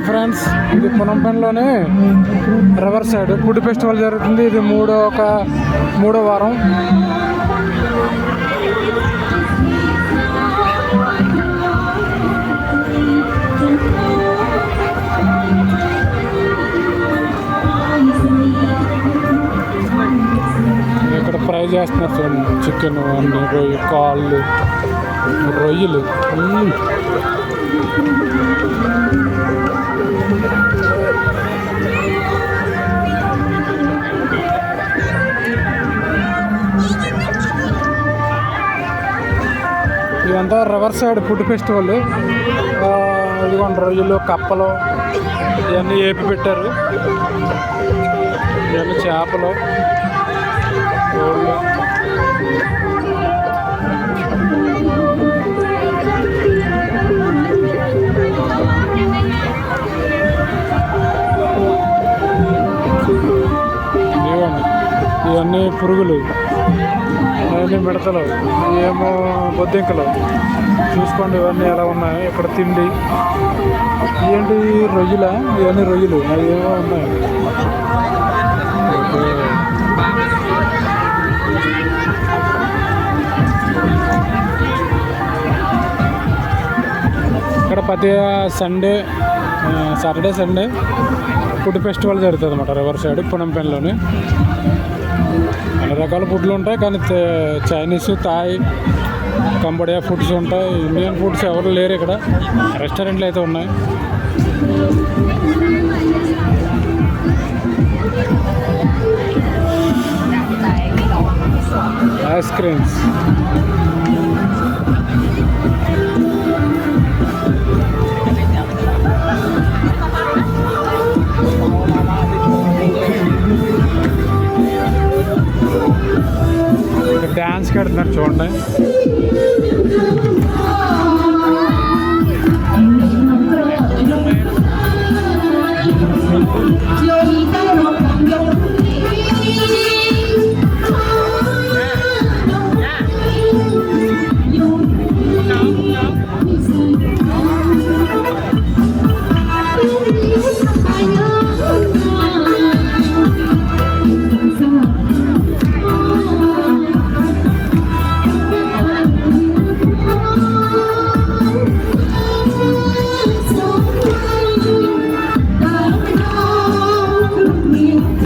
Friends, ఇది పునంపల్లిలోనే river side food festival జరుగుతుంది. ఇది మూడో వారం. ఇక్కడ ఫ్రై చేస్తున్నారు చూడండి, చికెన్ అన్ని కాళ్ళు రొయ్యలు. ఇదంతా రివర్ సైడ్ ఫుడ్ ఫెస్టివల్. ఇదిగోండి రొయ్యలు, కప్పలు ఇవన్నీ వేపి పెట్టారు. ఇవన్నీ చేపలు, కోళ్ళు. ఇవన్నీ పురుగులు, ఇవన్నీ మిడతలు, ఏమో బొద్దింకలు. చూసుకోండి ఇవన్నీ ఎలా ఉన్నాయి. ఇక్కడ తిండి ఏంటి, రొయ్యల, ఇవన్నీ రొయ్యలు అవి ఏమో ఉన్నాయి. ఇక్కడ ప్రతి సాటర్డే సండే ఫుడ్ ఫెస్టివల్ జరుగుతుంది అన్నమాట రివర్ సైడ్ పునంపల్లిలోని. అన్ని రకాల ఫుడ్లు ఉంటాయి, కానీ చైనీస్, థాయ్, కంబోడియా ఫుడ్స్ ఉంటాయి. ఇండియన్ ఫుడ్స్ ఎవరు లేరు ఇక్కడ. రెస్టారెంట్లు అయితే ఉన్నాయి. ఐస్ క్రీమ్స్, డ్యాన్స్ కడుతున్నారు చూడండి.